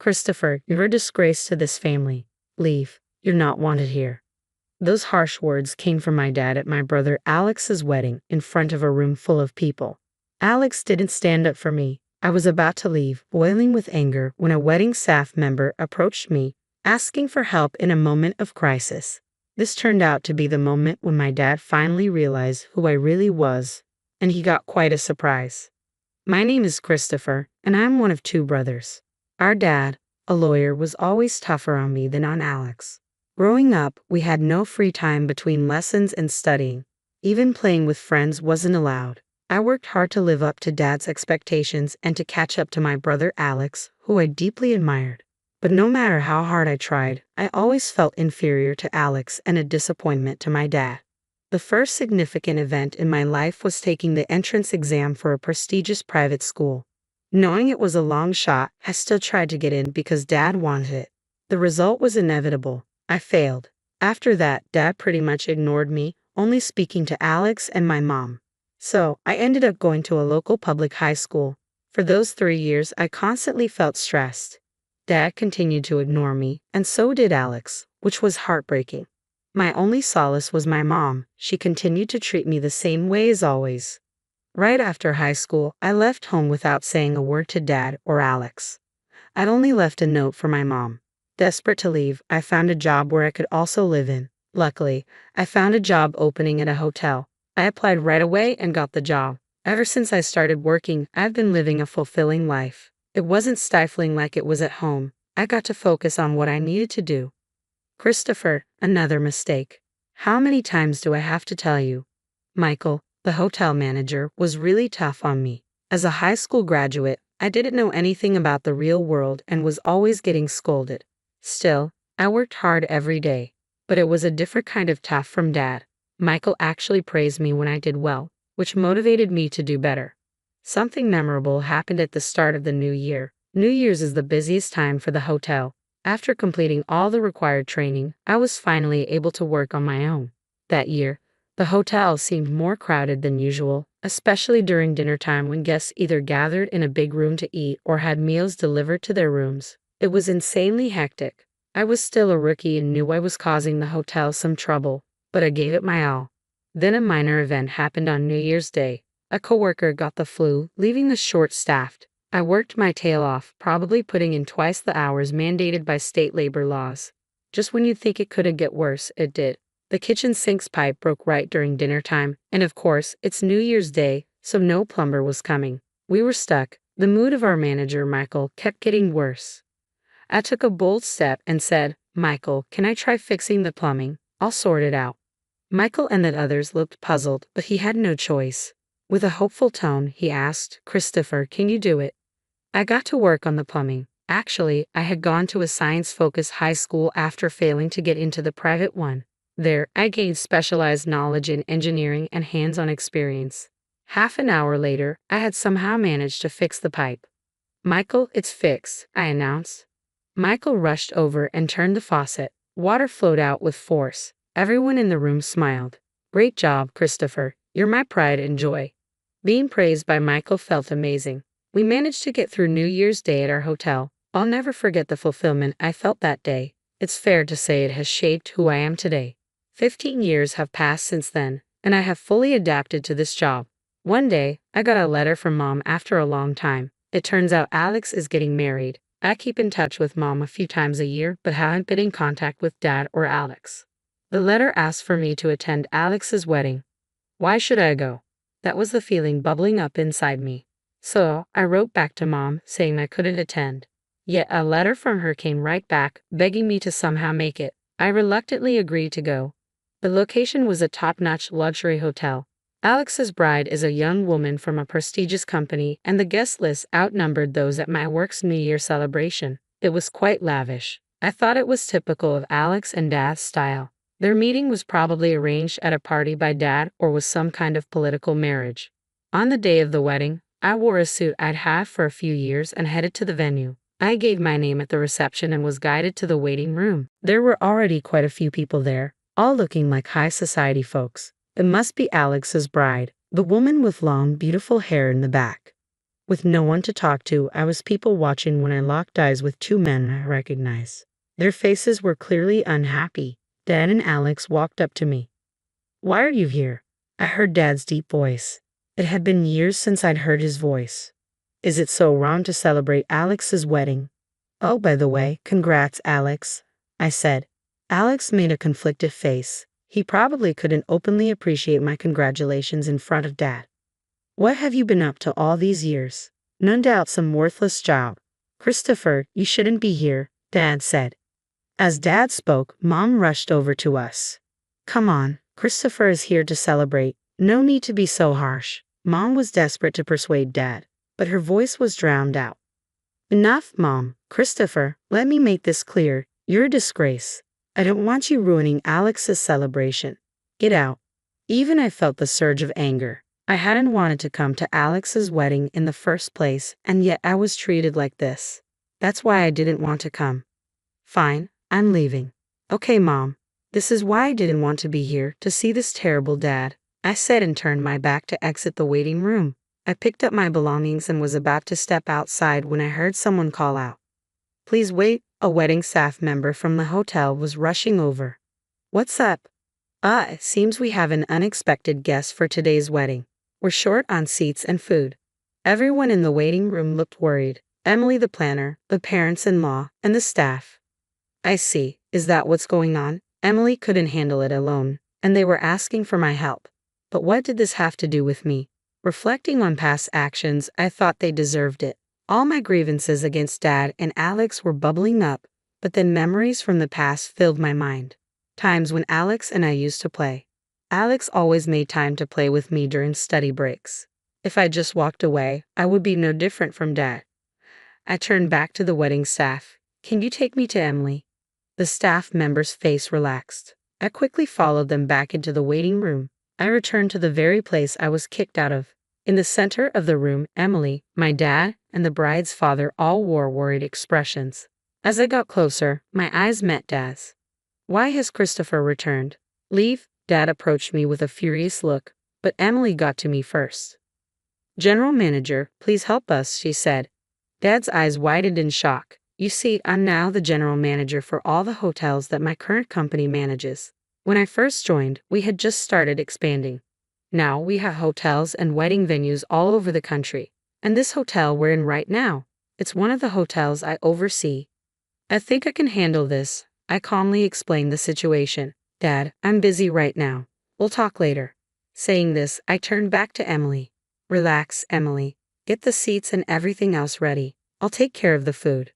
Christopher, you're a disgrace to this family. Leave. You're not wanted here. Those harsh words came from my dad at my brother Alex's wedding in front of a room full of people. Alex didn't stand up for me. I was about to leave, boiling with anger, when a wedding staff member approached me, asking for help in a moment of crisis. This turned out to be the moment when my dad finally realized who I really was, and he got quite a surprise. My name is Christopher, and I'm one of two brothers. Our dad, a lawyer, was always tougher on me than on Alex. Growing up, we had no free time between lessons and studying. Even playing with friends wasn't allowed. I worked hard to live up to Dad's expectations and to catch up to my brother Alex, who I deeply admired. But no matter how hard I tried, I always felt inferior to Alex and a disappointment to my dad. The first significant event in my life was taking the entrance exam for a prestigious private school. Knowing it was a long shot, I still tried to get in because Dad wanted it. The result was inevitable. I failed. After that, Dad pretty much ignored me, only speaking to Alex and my mom. So, I ended up going to a local public high school. For those 3 years, I constantly felt stressed. Dad continued to ignore me, and so did Alex, which was heartbreaking. My only solace was my mom. She continued to treat me the same way as always. Right after high school, I left home without saying a word to Dad or Alex. I'd only left a note for my mom. Desperate to leave, I found a job where I could also live in. Luckily, I found a job opening at a hotel. I applied right away and got the job. Ever since I started working, I've been living a fulfilling life. It wasn't stifling like it was at home. I got to focus on what I needed to do. Christopher, another mistake. How many times do I have to tell you? Michael, the hotel manager, was really tough on me. As a high school graduate, I didn't know anything about the real world and was always getting scolded. Still, I worked hard every day. But it was a different kind of tough from Dad. Michael actually praised me when I did well, which motivated me to do better. Something memorable happened at the start of the new year. New Year's is the busiest time for the hotel. After completing all the required training, I was finally able to work on my own. That year, the hotel seemed more crowded than usual, especially during dinner time when guests either gathered in a big room to eat or had meals delivered to their rooms. It was insanely hectic. I was still a rookie and knew I was causing the hotel some trouble, but I gave it my all. Then a minor event happened on New Year's Day. A coworker got the flu, leaving us short-staffed. I worked my tail off, probably putting in twice the hours mandated by state labor laws. Just when you'd think it couldn't get worse, it did. The kitchen sink's pipe broke right during dinner time, and of course, it's New Year's Day, so no plumber was coming. We were stuck. The mood of our manager, Michael, kept getting worse. I took a bold step and said, "Michael, can I try fixing the plumbing? I'll sort it out." Michael and the others looked puzzled, but he had no choice. With a hopeful tone, he asked, "Christopher, can you do it?" I got to work on the plumbing. Actually, I had gone to a science-focused high school after failing to get into the private one. There, I gained specialized knowledge in engineering and hands-on experience. Half an hour later, I had somehow managed to fix the pipe. "Michael, it's fixed," I announced. Michael rushed over and turned the faucet. Water flowed out with force. Everyone in the room smiled. "Great job, Christopher. You're my pride and joy." Being praised by Michael felt amazing. We managed to get through New Year's Day at our hotel. I'll never forget the fulfillment I felt that day. It's fair to say it has shaped who I am today. 15 years have passed since then, and I have fully adapted to this job. One day, I got a letter from Mom after a long time. It turns out Alex is getting married. I keep in touch with Mom a few times a year, but haven't been in contact with Dad or Alex. The letter asked for me to attend Alex's wedding. Why should I go? That was the feeling bubbling up inside me. So, I wrote back to Mom, saying I couldn't attend. Yet a letter from her came right back, begging me to somehow make it. I reluctantly agreed to go. The location was a top-notch luxury hotel. Alex's bride is a young woman from a prestigious company, and the guest list outnumbered those at my work's New Year celebration. It was quite lavish. I thought it was typical of Alex and Dad's style. Their meeting was probably arranged at a party by Dad or was some kind of political marriage. On the day of the wedding, I wore a suit I'd had for a few years and headed to the venue. I gave my name at the reception and was guided to the waiting room. There were already quite a few people there, all looking like high society folks. It must be Alex's bride, the woman with long, beautiful hair in the back. With no one to talk to, I was people watching when I locked eyes with two men I recognized. Their faces were clearly unhappy. Dad and Alex walked up to me. "Why are you here?" I heard Dad's deep voice. It had been years since I'd heard his voice. "Is it so wrong to celebrate Alex's wedding?" "Oh, by the way, congrats, Alex," I said. Alex made a conflicted face. He probably couldn't openly appreciate my congratulations in front of Dad. "What have you been up to all these years?" "No doubt some worthless job." "Christopher, you shouldn't be here," Dad said. As Dad spoke, Mom rushed over to us. "Come on, Christopher is here to celebrate. No need to be so harsh." Mom was desperate to persuade Dad, but her voice was drowned out. "Enough, Mom. Christopher, let me make this clear. You're a disgrace. I don't want you ruining Alex's celebration. Get out." Even I felt the surge of anger. I hadn't wanted to come to Alex's wedding in the first place, and yet I was treated like this. That's why I didn't want to come. "Fine, I'm leaving." "Okay, Mom. This is why I didn't want to be here, to see this terrible Dad," I said and turned my back to exit the waiting room. I picked up my belongings and was about to step outside when I heard someone call out, "Please wait." A wedding staff member from the hotel was rushing over. "What's up?" It seems we have an unexpected guest for today's wedding. We're short on seats and food." Everyone in the waiting room looked worried. Emily the planner, the parents-in-law, and the staff. "I see. Is that what's going on?" Emily couldn't handle it alone, and they were asking for my help. But what did this have to do with me? Reflecting on past actions, I thought they deserved it. All my grievances against Dad and Alex were bubbling up, but then memories from the past filled my mind. Times when Alex and I used to play. Alex always made time to play with me during study breaks. If I just walked away, I would be no different from Dad. I turned back to the wedding staff. "Can you take me to Emily?" The staff member's face relaxed. I quickly followed them back into the waiting room. I returned to the very place I was kicked out of. In the center of the room, Emily, my dad, and the bride's father all wore worried expressions. As I got closer, my eyes met Dad's. "Why has Christopher returned?" "Leave." Dad approached me with a furious look, but Emily got to me first. "General Manager, please help us," she said. Dad's eyes widened in shock. "You see, I'm now the general manager for all the hotels that my current company manages. When I first joined, we had just started expanding. Now we have hotels and wedding venues all over the country. And this hotel we're in right now, it's one of the hotels I oversee. I think I can handle this." I calmly explained the situation. "Dad, I'm busy right now. We'll talk later." Saying this, I turned back to Emily. "Relax, Emily. Get the seats and everything else ready. I'll take care of the food."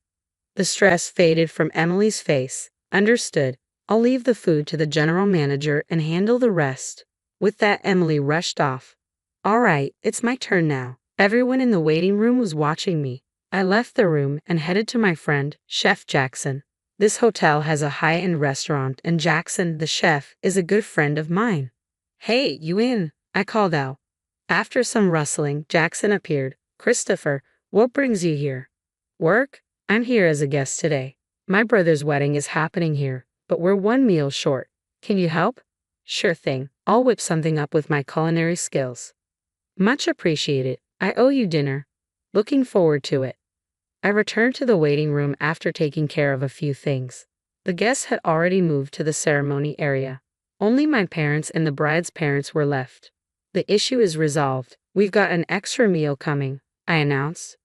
The stress faded from Emily's face. "Understood. I'll leave the food to the general manager and handle the rest." With that, Emily rushed off. "All right, it's my turn now." Everyone in the waiting room was watching me. I left the room and headed to my friend, Chef Jackson. This hotel has a high-end restaurant, and Jackson, the chef, is a good friend of mine. "Hey, you in?" I called out. After some rustling, Jackson appeared. "Christopher, what brings you here?" "Work. I'm here as a guest today. My brother's wedding is happening here, but we're one meal short. Can you help?" "Sure thing. I'll whip something up with my culinary skills." "Much appreciated. I owe you dinner." "Looking forward to it." I returned to the waiting room after taking care of a few things. The guests had already moved to the ceremony area. Only my parents and the bride's parents were left. "The issue is resolved. We've got an extra meal coming," I announced.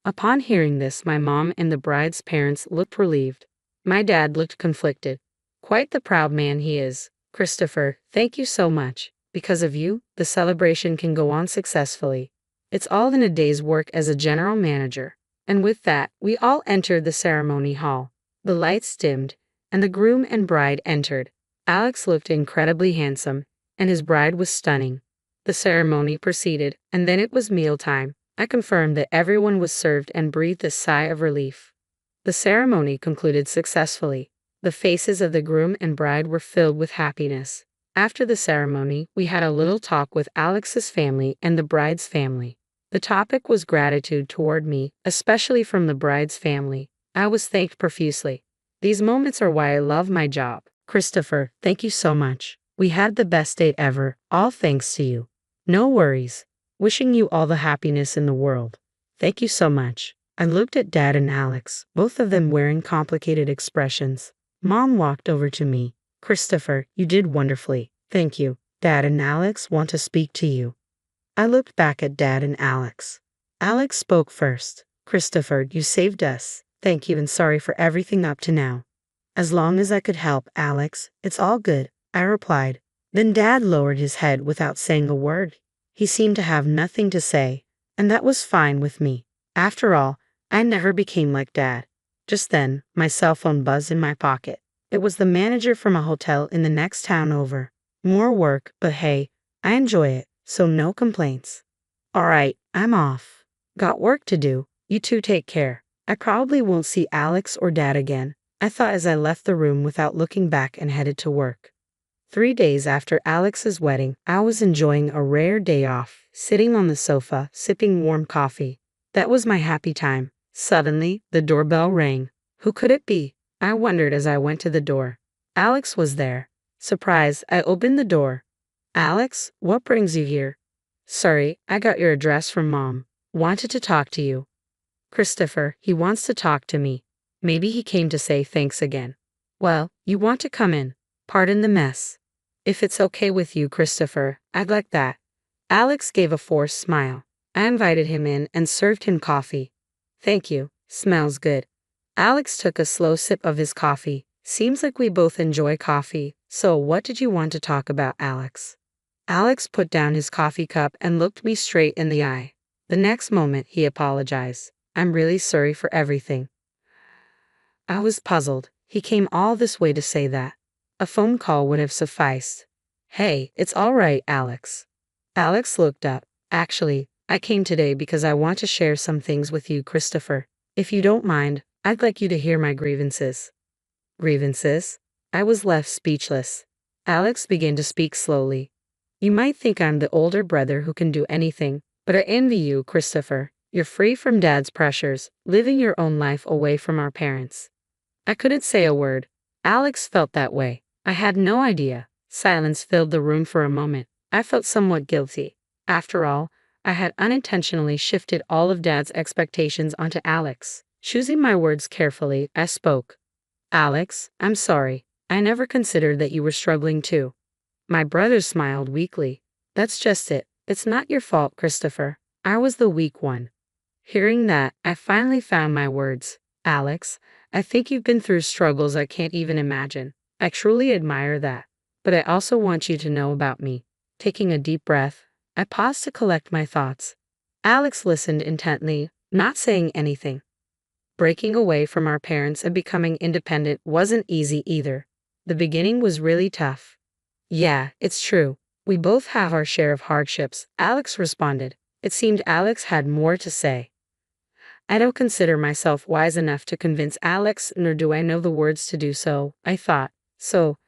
Upon hearing this, my mom and the bride's parents looked relieved. My dad looked conflicted. "Quite the proud man he is. Christopher, thank you so much. Because of you, the celebration can go on successfully. It's all in a day's work as a general manager." And with that, we all entered the ceremony hall. The lights dimmed, and the groom and bride entered. Alex looked incredibly handsome, and his bride was stunning. The ceremony proceeded, and then it was mealtime. I confirmed that everyone was served and breathed a sigh of relief. The ceremony concluded successfully. The faces of the groom and bride were filled with happiness. After the ceremony, we had a little talk with Alex's family and the bride's family. The topic was gratitude toward me, especially from the bride's family. I was thanked profusely. These moments are why I love my job. "Christopher, thank you so much. We had the best date ever, all thanks to you." "No worries. Wishing you all the happiness in the world." Thank you so much. I looked at Dad and Alex, both of them wearing complicated expressions. Mom walked over to me. Christopher, you did wonderfully. Thank you. Dad and Alex want to speak to you. I looked back at Dad and Alex. Alex spoke first. Christopher, you saved us. Thank you and sorry for everything up to now. As long as I could help, Alex, it's all good, I replied. Then Dad lowered his head without saying a word. He seemed to have nothing to say, and that was fine with me. After all, I never became like Dad. Just then, my cell phone buzzed in my pocket. It was the manager from a hotel in the next town over. More work, but hey, I enjoy it, so no complaints. All right, I'm off. Got work to do. You two take care. I probably won't see Alex or Dad again, I thought as I left the room without looking back and headed to work. 3 days after Alex's wedding, I was enjoying a rare day off, sitting on the sofa, sipping warm coffee. That was my happy time. Suddenly, the doorbell rang. Who could it be? I wondered as I went to the door. Alex was there. Surprised, I opened the door. Alex, what brings you here? Sorry, I got your address from Mom. Wanted to talk to you. Christopher, he wants to talk to me. Maybe he came to say thanks again. Well, you want to come in. Pardon the mess. If it's okay with you, Christopher, I'd like that. Alex gave a forced smile. I invited him in and served him coffee. Thank you. Smells good. Alex took a slow sip of his coffee. Seems like we both enjoy coffee. So what did you want to talk about, Alex? Alex put down his coffee cup and looked me straight in the eye. The next moment, he apologized. I'm really sorry for everything. I was puzzled. He came all this way to say that. A phone call would have sufficed. Hey, it's all right, Alex. Alex looked up. Actually, I came today because I want to share some things with you, Christopher. If you don't mind, I'd like you to hear my grievances. Grievances? I was left speechless. Alex began to speak slowly. You might think I'm the older brother who can do anything, but I envy you, Christopher. You're free from Dad's pressures, living your own life away from our parents. I couldn't say a word. Alex felt that way. I had no idea. Silence filled the room for a moment. I felt somewhat guilty. After all, I had unintentionally shifted all of Dad's expectations onto Alex. Choosing my words carefully, I spoke. Alex, I'm sorry. I never considered that you were struggling too. My brother smiled weakly. That's just it. It's not your fault, Christopher. I was the weak one. Hearing that, I finally found my words. Alex, I think you've been through struggles I can't even imagine. I truly admire that. But I also want you to know about me. Taking a deep breath, I paused to collect my thoughts. Alex listened intently, not saying anything. Breaking away from our parents and becoming independent wasn't easy either. The beginning was really tough. Yeah, it's true. We both have our share of hardships, Alex responded. It seemed Alex had more to say. I don't consider myself wise enough to convince Alex, nor do I know the words to do so, I thought. So,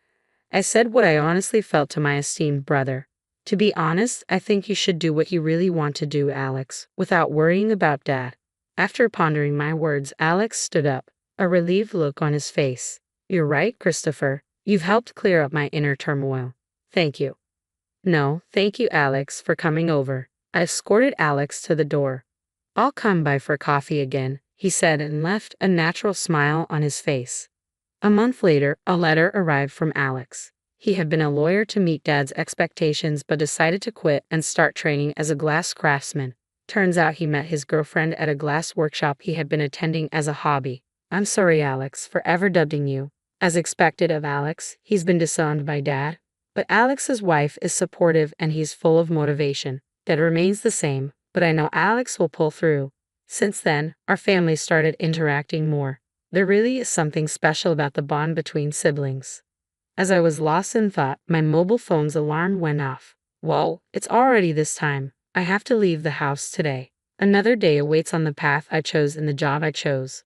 I said what I honestly felt to my esteemed brother. To be honest, I think you should do what you really want to do, Alex, without worrying about Dad. After pondering my words, Alex stood up, a relieved look on his face. You're right, Christopher. You've helped clear up my inner turmoil. Thank you. No, thank you, Alex, for coming over. I escorted Alex to the door. I'll come by for coffee again, he said and left, a natural smile on his face. A month later, a letter arrived from Alex. He had been a lawyer to meet Dad's expectations but decided to quit and start training as a glass craftsman. Turns out he met his girlfriend at a glass workshop he had been attending as a hobby. I'm sorry, Alex, for ever doubting you. As expected of Alex, he's been disowned by Dad. But Alex's wife is supportive and he's full of motivation. Dad remains the same, but I know Alex will pull through. Since then, our family started interacting more. There really is something special about the bond between siblings. As I was lost in thought, my mobile phone's alarm went off. Whoa, it's already this time. I have to leave the house today. Another day awaits on the path I chose and the job I chose.